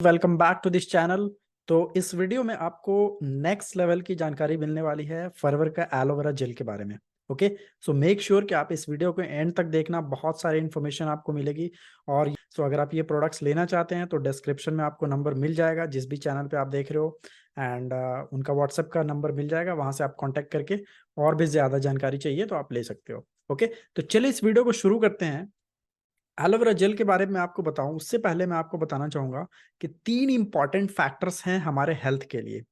Welcome back to this channel. तो इस video में आपको नेक्स्ट लेवल की जानकारी मिलने वाली है फॉरएवर का एलोवेरा जेल के बारे में। ओके, सो मेक श्योर कि आप इस वीडियो को एंड तक देखना, बहुत सारी इन्फॉर्मेशन आपको मिलेगी। और अगर आप ये प्रोडक्ट्स लेना चाहते हैं तो डिस्क्रिप्शन में आपको नंबर मिल जाएगा जिस भी चैनल पे आप देख रहे हो, एंड उनका व्हाट्सएप का नंबर मिल जाएगा, वहां से आप कॉन्टैक्ट करके और भी ज्यादा जानकारी चाहिए तो आप ले सकते हो। ओके, तो चलिए इस वीडियो को शुरू करते हैं। एलोवेरा जेल के बारे में आपको बताऊं उससे पहले मैं आपको बताना चाहूंगा कि तीन इंपॉर्टेंट फैक्टर्स हैं हमारे हेल्थ के लिए: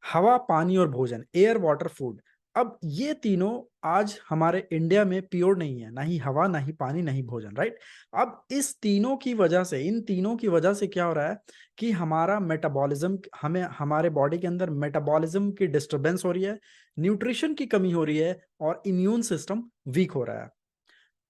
हवा, पानी और भोजन, एयर, वाटर, फूड। अब ये तीनों आज हमारे इंडिया में प्योर नहीं है, ना ही हवा, ना ही पानी, ना ही भोजन, राइट। अब इस तीनों की वजह से, इन तीनों की वजह से क्या हो रहा है कि हमारा मेटाबॉलिज्म, हमें हमारे बॉडी के अंदर मेटाबॉलिज्म की डिस्टरबेंस हो रही है, न्यूट्रिशन की कमी हो रही है और इम्यून सिस्टम वीक हो रहा है।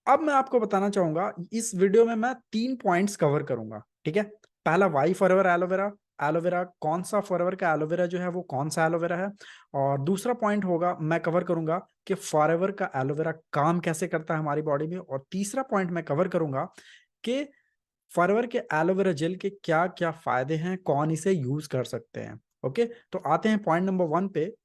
अब मैं आपको बताना चाहूंगा, इस वीडियो में मैं तीन पॉइंट्स कवर करूंगा, ठीक है। पहला, वाई फॉरएवर एलोवेरा, एलोवेरा कौन सा फॉरएवर का एलोवेरा जो है वो कौन सा एलोवेरा है। और दूसरा पॉइंट होगा, मैं कवर करूंगा कि फॉरएवर का एलोवेरा काम कैसे करता है हमारी बॉडी में। और तीसरा पॉइंट मैं कवर करूंगा कि फॉरएवर के एलोवेरा जेल के क्या क्या फायदे हैं, कौन इसे यूज कर सकते हैं। ओके, तो आते हैं पॉइंट नंबर 1 पे।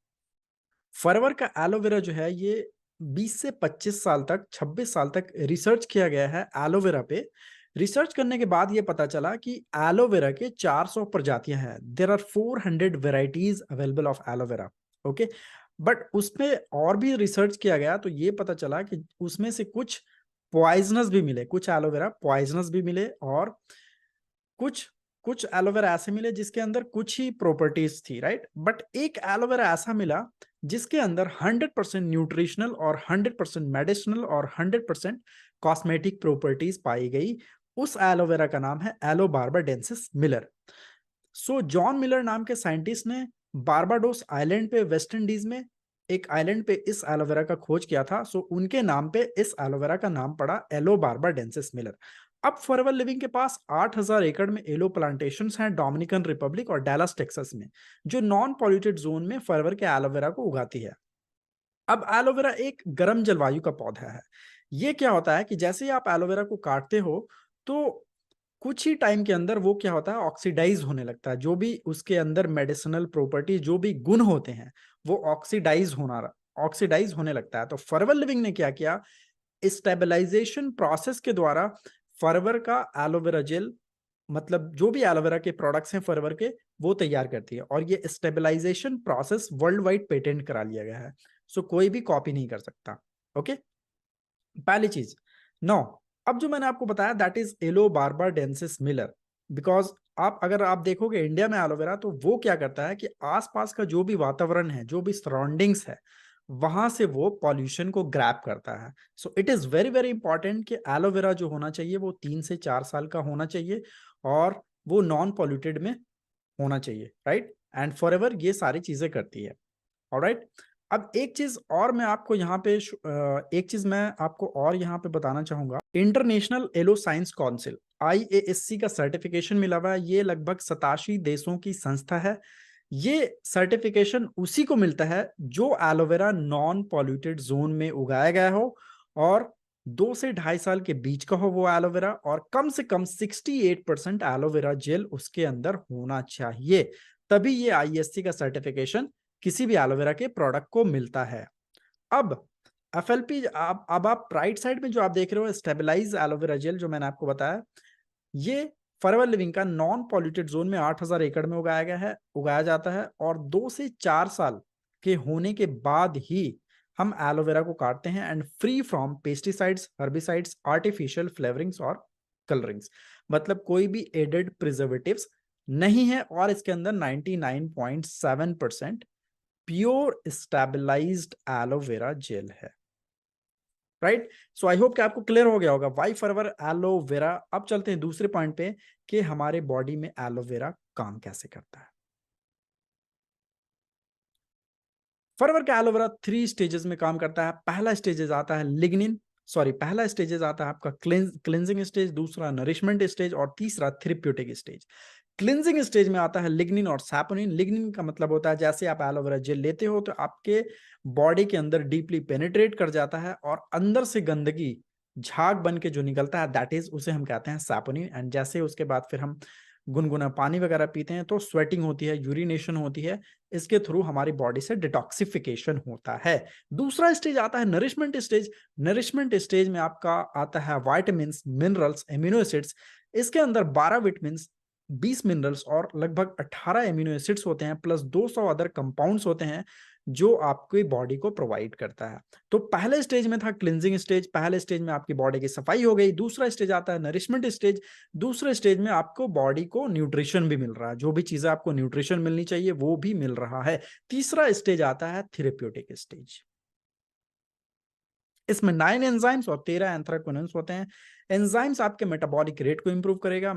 फॉरएवर का एलोवेरा जो है ये 20 से 25 साल तक, 26 साल तक रिसर्च किया गया है एलोवेरा पे। रिसर्च करने के बाद ये पता चला कि एलोवेरा के 400 प्रजातियां हैं। There are 400 varieties available of aloe vera. Okay, but उसमें और भी रिसर्च किया गया तो ये पता चला कि उसमें से कुछ पॉइजनस भी मिले, कुछ एलोवेरा पॉइजनस भी मिले, और कुछ कुछ एलोवेरा ऐसे मिले जिसके अंदर कुछ ही प्रॉपर्टीज थी, राइट। बट एक एलोवेरा ऐसा मिला जिसके अंदर 100% न्यूट्रिशनल और 100% मेडिसिनल और 100% कॉस्मेटिक प्रॉपर्टीज पाई गई। उस एलोवेरा का नाम है एलो बार्बाडेंसिस मिलर। सो जॉन मिलर नाम के साइंटिस्ट ने बारबाडोस आइलैंड पे, वेस्ट इंडीज में एक आइलैंड पे इस एलोवेरा का खोज किया था। सो उनके नाम पे इस एलोवेरा का नाम पड़ा एलो बार्बाडेंसिस मिलर। अब फॉरएवर लिविंग के पास 8,000 एकड़ में एलो प्लांटेशंस हैं डोमिनिकन रिपब्लिक और डैलस टेक्सास में, जो नॉन पॉल्यूटेड जोन में फॉरएवर के एलोवेरा को उगाती है। अब एलोवेरा एक गर्म जलवायु का पौधा है। ये क्या होता है कि जैसे ही आप एलोवेरा को काटते हो तो कुछ ही टाइम के अंदर वो क्या होता है, ऑक्सीडाइज होने लगता है। जो भी उसके अंदर मेडिसिनल प्रॉपर्टी, जो भी गुण होते हैं, वो ऑक्सीडाइज होने लगता है। तो फॉरएवर लिविंग ने क्या किया, स्टेबलाइजेशन प्रोसेस के द्वारा फॉरएवर का एलोवेरा जेल, मतलब जो भी एलोवेरा के प्रोडक्ट्स हैं फॉरएवर के, वो तैयार करती है। और ये stabilization process world wide patent करा लिया गया है। सो कोई भी कॉपी नहीं कर सकता। ओके, पहली चीज। नो, अब जो मैंने आपको बताया that is yellow barbadensis Miller. Because अगर आप देखोगे इंडिया में एलोवेरा, तो वो क्या करता है कि आसपास का जो भी वातावरण है, जो भी सराउंडिंग्स है, वहां से वो पॉल्यूशन को ग्रैप करता है। So it is very very important कि एलोवेरा जो होना चाहिए वो 3 से 4 साल का होना चाहिए, और वो नॉन पॉल्यूटेड में होना चाहिए, राइट। एंड फॉरएवर ये सारी चीजें करती है। ऑलराइट, अब एक चीज और मैं आपको यहाँ पे एक चीज मैं आपको और यहाँ पे बताना चाहूंगा। International aloe science council, IASC का सर्टिफिकेशन मिला हुआ है। ये लगभग 87 देशों की संस्था है। ये सर्टिफिकेशन उसी को मिलता है जो एलोवेरा नॉन पॉल्यूटेड जोन में उगाया गया हो, और 2 से 2.5 साल के बीच का हो वो एलोवेरा, और कम से कम 68% एलोवेरा जेल उसके अंदर होना चाहिए। तभी ये IASC का सर्टिफिकेशन किसी भी एलोवेरा के प्रोडक्ट को मिलता है। अब FLP, अब आप राइट साइड में जो आप देख रहे हो स्टेबलाइज एलोवेरा जेल, जो मैंने आपको बताया, ये फॉरएवर लिविंग का नॉन पॉल्यूटेड जोन में 8,000 एकड़ में उगाया जाता है। और 2 से 4 साल के होने के बाद ही हम एलोवेरा को काटते हैं, and free from pesticides, herbicides, artificial flavourings और कलरिंग्स। मतलब कोई भी एडेड प्रिजर्वेटिव्स नहीं है, और इसके अंदर 99.7% प्योर स्टेबलाइज्ड एलोवेरा जेल है, राइट। सो आई होप कि आपको क्लियर हो गया होगा वाई फॉरएवर एलोवेरा। अब चलते हैं दूसरे पॉइंट पे कि हमारे बॉडी में एलोवेरा काम कैसे करता है। फॉरएवर का एलोवेरा 3 स्टेजेस में काम करता है। पहला स्टेजेस आता है पहला स्टेजेस आता है आपका क्लिंजिंग स्टेज, दूसरा नरिशमेंट स्टेज, और तीसरा थेरेप्यूटिक स्टेज। क्लिंजिंग स्टेज में आता है लिग्निन और सैपोनिन। लिग्निन का मतलब होता है जैसे आप एलोवेरा जेल लेते हो तो आपके बॉडी के अंदर डीपली पेनिट्रेट कर जाता है, और अंदर से गंदगी झाग बन के जो निकलता है, दैट इज, उसे हम कहते हैं सैपोनिन। एंड जैसे उसके बाद फिर हम गुनगुना पानी वगैरह पीते हैं तो स्वेटिंग होती है, यूरिनेशन होती है, इसके थ्रू हमारी बॉडी से डिटॉक्सिफिकेशन होता है। दूसरा स्टेज आता है नरिशमेंट स्टेज। नरिशमेंट स्टेज में आपका आता है वाइटामिन, मिनरल्स, एमिनो एसिड्स। इसके अंदर 12 विटामिन, 20 मिनरल्स और लगभग 18 एमिनो एसिड्स होते हैं, प्लस 200 अदर कंपाउंड्स होते हैं जो आपकी बॉडी को प्रोवाइड करता है। तो पहले स्टेज में था क्लिनजिंग स्टेज, पहले स्टेज में आपकी बॉडी की सफाई हो गई। दूसरा स्टेज आता है नरिशमेंट स्टेज। दूसरे स्टेज में आपको बॉडी को न्यूट्रिशन भी मिल रहा है, जो भी चीजें आपको न्यूट्रिशन मिलनी चाहिए वो भी मिल रहा है। तीसरा स्टेज आता है थेरेप्यूटिक स्टेज। इसमें 9 एंजाइम्स और 13 एंथ्राक्विनोन्स होते हैं। एंजाइम्स आपके मेटाबॉलिक रेट को इंप्रूव करेगा,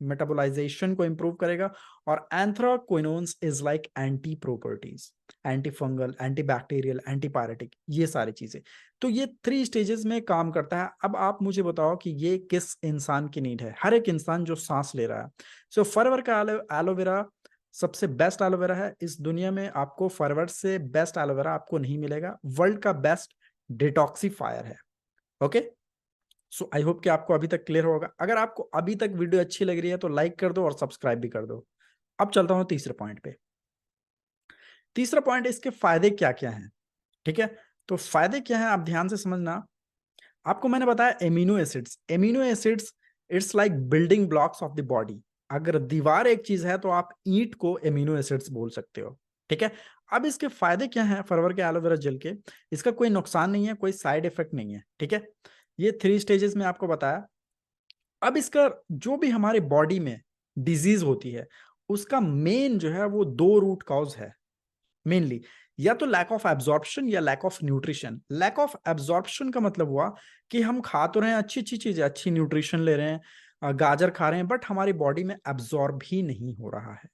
मेटाबॉलाइजेशन को इंप्रूव करेगा, और anthraquinones is like anti properties, anti fungal, anti bacterial, antipyretic, ये सारी चीजें। तो ये 3 स्टेजेस में काम करता है। अब आप मुझे बताओ कि ये किस इंसान की नीड है, हर एक इंसान जो सांस ले रहा है। सो फॉरएवर का एलोवेरा सबसे बेस्ट एलोवेरा है इस दुनिया में। आपको फॉरवर्ड से बेस्ट एलोवेरा आपको नहीं मिलेगा। वर्ल्ड का बेस्ट डिटॉक्सीफायर है। ओके, सो आई होप कि आपको अभी तक क्लियर होगा। अगर आपको अभी तक वीडियो अच्छी लग रही है तो लाइक कर दो और सब्सक्राइब भी कर दो। अब चलता हूं तीसरे पॉइंट पे। तीसरा पॉइंट, इसके फायदे क्या क्या हैं। ठीक है, तो फायदे क्या हैं आप ध्यान से समझना। आपको मैंने बताया amino acids. Amino acids it's like building blocks of the body. अगर दीवार एक चीज है तो आप ईंट को एमिनो एसिड्स बोल सकते हो। ठीक है, अब इसके फायदे क्या हैं फॉरएवर के एलोवेरा जेल के। इसका कोई नुकसान नहीं है, कोई साइड इफेक्ट नहीं है। ठीक है, ये 3 स्टेजेस में आपको बताया। अब इसका जो भी हमारे बॉडी में डिजीज होती है उसका मेन जो है वो 2 रूट कॉज है मेनली। या तो लैक ऑफ एब्जॉर्प्शन या lack of nutrition. Lack of absorption का मतलब हुआ कि हम खा तो रहे हैं अच्छी अच्छी चीजें, अच्छी न्यूट्रिशन ले रहे हैं, गाजर खा रहे हैं, बट हमारी बॉडी में एब्जॉर्ब ही नहीं हो रहा है।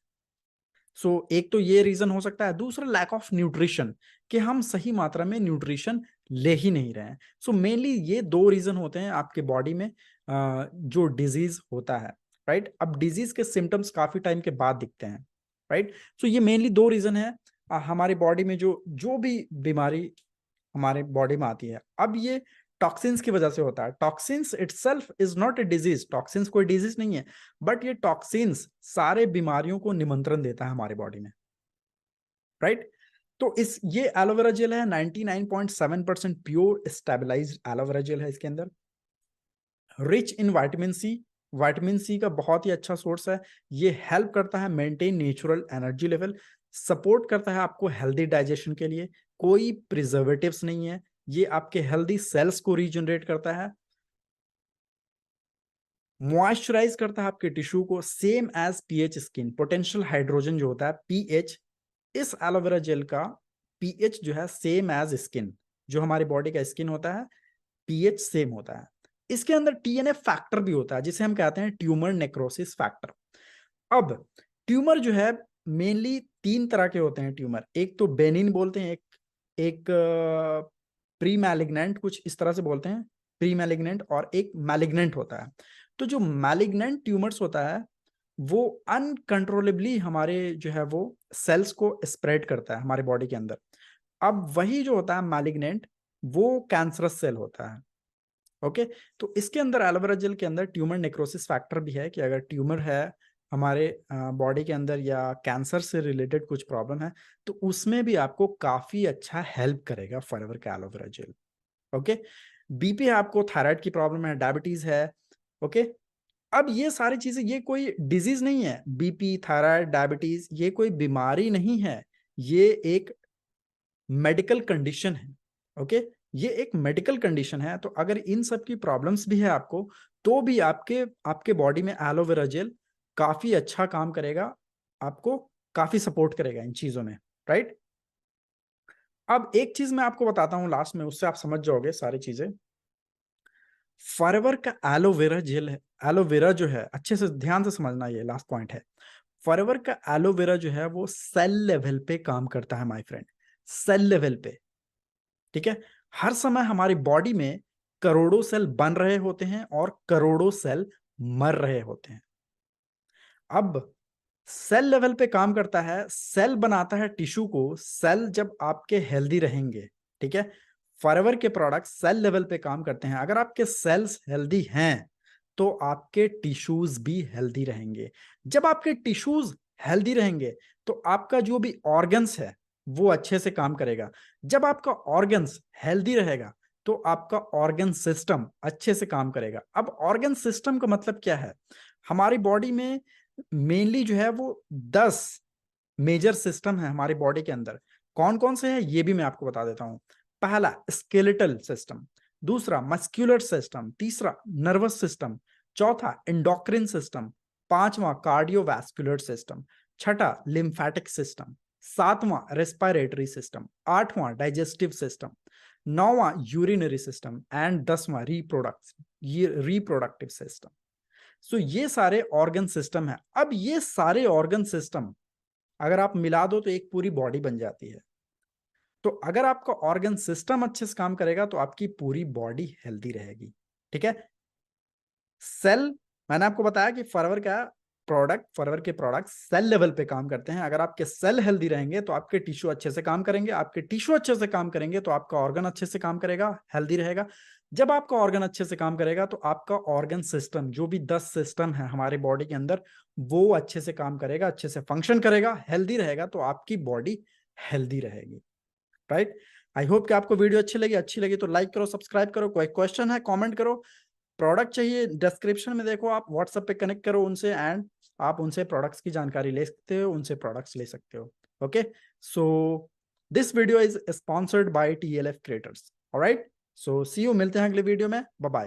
सो एक तो ये रीजन हो सकता है। दूसरा लैक ऑफ न्यूट्रिशन, कि हम सही मात्रा में न्यूट्रिशन ले ही नहीं रहे हैं। सो मेनली ये 2 रीजन होते हैं आपके बॉडी में जो डिजीज होता है। राइट, अब डिजीज के सिम्टम्स काफी टाइम के बाद दिखते हैं। राइट, सो ये मेनली 2 रीजन है हमारी बॉडी में जो जो भी बीमारी हमारे बॉडी में आती है। अब ये टॉक्सिन्स की वजह से होता है। Toxins itself is not a disease, toxins कोई डिजीज नहीं है, बट ये टॉक्सिन्स सारे बीमारियों को निमंत्रण देता है हमारी बॉडी में। राइट, तो इस ये एलोवेरा जेल है 99.7% प्योर स्टेबलाइज्ड एलोवेरा जेल है। इसके अंदर rich in vitamin C, vitamin C का बहुत ही अच्छा सोर्स है। ये हेल्प करता है maintain natural energy level, support करता है आपको हेल्दी डाइजेशन के लिए। कोई प्रिजर्वेटिव्स नहीं है, ये आपके हेल्दी सेल्स को रीजनरेट करता है, मॉइस्चराइज करता है आपके टिश्यू को, same as pH skin. Potential hydrogen जो होता है पीएच, इस एलोवेरा जेल का पीएच जो है सेम एज स्किन, जो हमारी बॉडी का स्किन होता है पीएच सेम होता है। इसके अंदर टीएनएफ फैक्टर भी होता है जिसे हम कहते हैं ट्यूमर नेक्रोसिस फैक्टर। अब ट्यूमर जो है मेनली 3 तरह के होते हैं ट्यूमर। एक तो बेनिन बोलते हैं, एक प्री मैलिग्नेंट, कुछ इस तरह से बोलते हैं प्री मैलिग्नेंट, और एक मैलिग्नेंट होता है। तो जो मैलिग्नेंट ट्यूमर्स होता है वो अनकंट्रोलेबली हमारे जो है वो सेल्स को स्प्रेड करता है हमारे बॉडी के अंदर। अब वही जो होता है मैलिग्नेंट वो कैंसरस सेल होता है। ओके, तो इसके अंदर एलोवेरा जेल के अंदर ट्यूमर नेक्रोसिस फैक्टर भी है कि अगर ट्यूमर है हमारे बॉडी के अंदर या कैंसर से रिलेटेड कुछ प्रॉब्लम है तो उसमें भी आपको काफी अच्छा हेल्प करेगा फॉरएवर का एलोवेरा जेल। ओके, बीपी है आपको, थायराइड की प्रॉब्लम है, डायबिटीज है। ओके, अब ये सारी चीजें, ये कोई डिजीज नहीं है। बीपी, थायराइड, डायबिटीज ये कोई बीमारी नहीं है, ये एक मेडिकल कंडीशन है। ओके, ये एक मेडिकल कंडीशन है। तो अगर इन सब की प्रॉब्लम्स भी है आपको तो भी आपके आपके बॉडी में एलोवेरा जेल काफी अच्छा काम करेगा, आपको काफी सपोर्ट करेगा इन चीजों में। राइट, अब एक चीज मैं आपको बताता हूं लास्ट में, उससे आप समझ जाओगे सारी चीजें। फॉरएवर का एलोवेरा जेल है, एलोवेरा जो है अच्छे से ध्यान से समझना, ये लास्ट पॉइंट है। फॉरएवर का एलोवेरा जो है वो सेल लेवल पे काम करता है माय फ्रेंड, सेल लेवल पे। ठीक है, हर समय हमारी बॉडी में करोड़ों सेल बन रहे होते हैं और करोड़ों सेल मर रहे होते हैं। अब सेल लेवल पे काम करता है, सेल बनाता है टिश्यू को। सेल जब आपके हेल्दी रहेंगे, ठीक है, फॉरएवर के प्रोडक्ट सेल लेवल पे काम करते हैं। अगर आपके सेल्स हेल्दी हैं तो आपके टिश्यूज भी हेल्दी रहेंगे। जब आपके टिश्यूज हेल्दी रहेंगे तो आपका जो भी ऑर्गन्स है वो अच्छे से काम करेगा। जब आपका ऑर्गन्स हेल्दी रहेगा तो आपका ऑर्गन सिस्टम अच्छे से काम करेगा। अब ऑर्गन सिस्टम का मतलब क्या है? हमारी बॉडी में मेनली जो है वो 10 मेजर सिस्टम है हमारी बॉडी के अंदर। कौन कौन से हैं ये भी मैं आपको बता देता हूं। पहला स्केलेटल सिस्टम, दूसरा मस्कुलर सिस्टम, तीसरा नर्वस सिस्टम, चौथा एंडोक्रिन सिस्टम, पांचवा कार्डियोवैस्कुलर सिस्टम, छठा लिम्फेटिक सिस्टम, सातवां रेस्पिरेटरी सिस्टम, आठवां डाइजेस्टिव सिस्टम, नौवां यूरिनरी सिस्टम एंड 10वां रिप्रोडक्टिव सिस्टम। सो ये सारे ऑर्गन सिस्टम है। अब ये सारे ऑर्गन सिस्टम अगर आप मिला दो तो एक पूरी बॉडी बन जाती है। तो अगर आपका ऑर्गन सिस्टम अच्छे से काम करेगा तो आपकी पूरी बॉडी हेल्दी रहेगी। ठीक है। सेल, मैंने आपको बताया कि फरवर के प्रोडक्ट सेल लेवल पे काम करते हैं। अगर आपके सेल हेल्दी रहेंगे तो आपके टिश्यू अच्छे से काम करेंगे, आपके टिश्यू अच्छे से काम करेंगे तो आपका ऑर्गन अच्छे से काम करेगा, हेल्दी रहेगा। जब आपका ऑर्गन अच्छे से काम करेगा तो आपका ऑर्गन सिस्टम, जो भी 10 सिस्टम है हमारे बॉडी के अंदर, वो अच्छे से काम करेगा, अच्छे से फंक्शन करेगा, हेल्दी रहेगा, तो आपकी बॉडी हेल्दी रहेगी। राइट। आई होप कि आपको वीडियो अच्छी लगी तो लाइक करो, सब्सक्राइब करो। कोई क्वेश्चन है कमेंट करो। प्रोडक्ट चाहिए डिस्क्रिप्शन में देखो, आप व्हाट्सएप पे कनेक्ट करो उनसे एंड आप उनसे प्रोडक्ट्स की जानकारी ले सकते हो, उनसे प्रोडक्ट्स ले सकते हो। Okay, so this video is sponsored by TLF creators. Alright, so see you, मिलते हैं अगले वीडियो में। Bye bye.